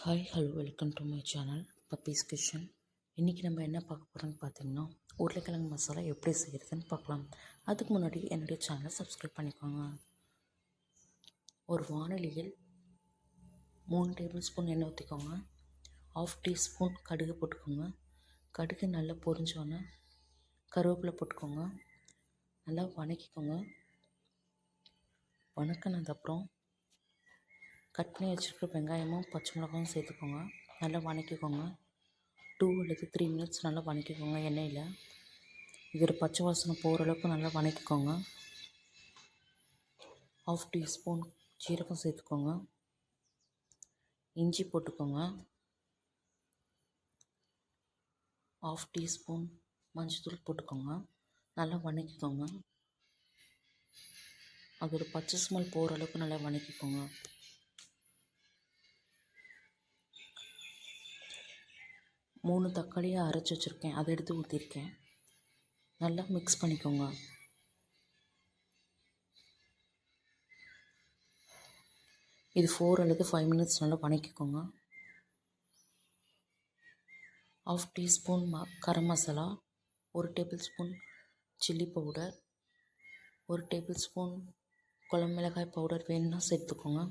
Hi hello welcome to my channel puppies kitchen. இன்றைக்கி நம்ம என்ன பார்க்க போகிறோம்னு பார்த்தீங்கன்னா, உருளைக்கிழங்கு மசாலா எப்படி செய்கிறதுன்னு பார்க்கலாம். அதுக்கு முன்னாடி என்னுடைய சேனலை சப்ஸ்கிரைப் பண்ணிக்கோங்க. ஒரு வானொலியில் 3 டேபிள் ஸ்பூன் எண்ணெய் ஊற்றிக்கோங்க. 1/2 டீஸ்பூன் கடுகு போட்டுக்கோங்க. கடுகு நல்லா பொரிஞ்சோன்னே கருவேப்பிலை போட்டுக்கோங்க. நல்லா வதக்கிக்கோங்க. வதக்கினதுக்கப்புறம் கட் பண்ணி வச்சுருக்க வெங்காயமும் பச்சை மிளகாயும் சேர்த்துக்கோங்க. நல்லா வதக்கிக்கோங்க. 2 அல்லது 3 மினிட்ஸ் நல்லா வதக்கிக்கோங்க எண்ணெயில். இதோட பச்சை வாசனை போகிற அளவுக்கு நல்லா வதக்கிக்கோங்க. 1/2 டீஸ்பூன் ஜீரகம் சேர்த்துக்கோங்க. இஞ்சி போட்டுக்கோங்க. 1/2 டீஸ்பூன் மஞ்சள்தூள் போட்டுக்கோங்க. நல்லா வதக்கிக்கோங்க. அதோட பச்சை ஸ்மெல் போகிற அளவுக்கு நல்லா வதக்கிக்கோங்க. 3 தக்காளியை அரைச்சி வச்சுருக்கேன், அதை எடுத்து ஊற்றிருக்கேன். நல்லா மிக்ஸ் பண்ணிக்கோங்க. இது 4 அல்லது 5 மினிட்ஸ் நல்லா வதக்கிக்கோங்க. 1/2 teaspoon garam masala, 1 table spoon chilli powder, 1 table spoon குழம்பு மிளகாய் பவுடர் வேணும்னா சேர்த்துக்கோங்க.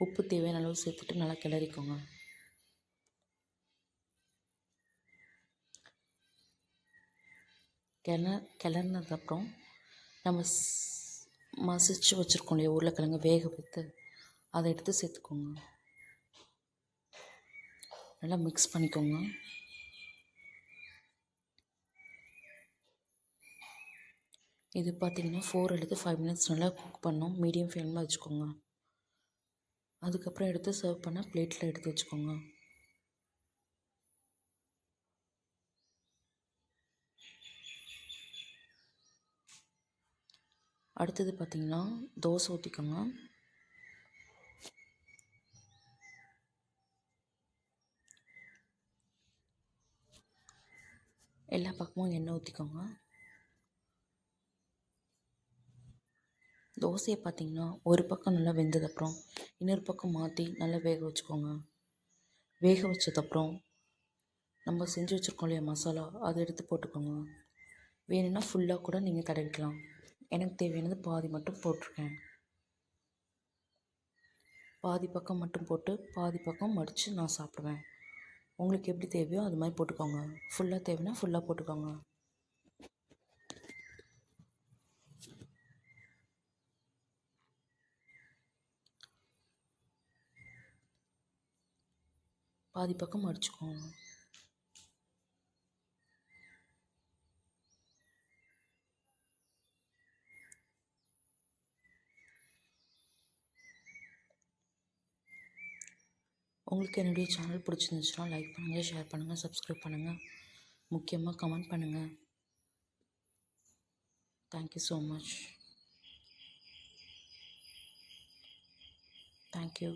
உப்பு தேவையான அளவு சேர்த்துட்டு நல்லா கிளறிக்கோங்க. கிளறினதுக்கப்புறம் நம்ம மசிச்சு வச்சுருக்கோம் இல்லையா உருளைக்கிழங்கு வேக வைத்து, அதை எடுத்து சேர்த்துக்கோங்க. நல்லா மிக்ஸ் பண்ணிக்கோங்க. இது பார்த்திங்கன்னா 4 அல்லது 5 மினிட்ஸ் நல்லா குக் பண்ணோம். மீடியம் ஃப்ளேமில் வச்சுக்கோங்க. அதுக்கப்புறம் எடுத்து சர்வ் பண்ண பிளேட்டில் எடுத்து வச்சுக்கோங்க. அடுத்தது பார்த்திங்கன்னா தோசை ஊற்றிக்கோங்க. எல்லா பக்கமும் எண்ணெய் ஊற்றிக்கோங்க. தோசையை பார்த்திங்கன்னா ஒரு பக்கம் நல்லா வெந்ததுக்கப்புறம் இன்னொரு பக்கம் மாற்றி நல்லா வேக வச்சுக்கோங்க. வேக வச்சதுக்கப்புறம் நம்ம செஞ்சு வச்சுருக்கோம் இல்லையா மசாலா, அதை எடுத்து போட்டுக்கோங்க. வேணும்னா ஃபுல்லாக கூட நீங்கள் தடவிக்கலாம். எனக்கு தேவையானது பாதி மட்டும் போட்டிருக்கேன். பாதி பக்கம் மட்டும் போட்டு பாதி பக்கம் மடித்து நான் சாப்பிடுவேன். உங்களுக்கு எப்படி தேவையோ அது மாதிரி போட்டுக்கோங்க. ஃபுல்லாக தேவைன்னா ஃபுல்லாக போட்டுக்கோங்க. பாதி பக்கம் மடிச்சுக்கோங்க. உங்களுக்கு என்னுடைய சேனல் பிடிச்சிருந்துச்சுன்னா லைக் பண்ணுங்கள், ஷேர் பண்ணுங்கள், சப்ஸ்கிரைப் பண்ணுங்கள். முக்கியமாக கமெண்ட் பண்ணுங்கள். Thank you so much. தேங்க்யூ.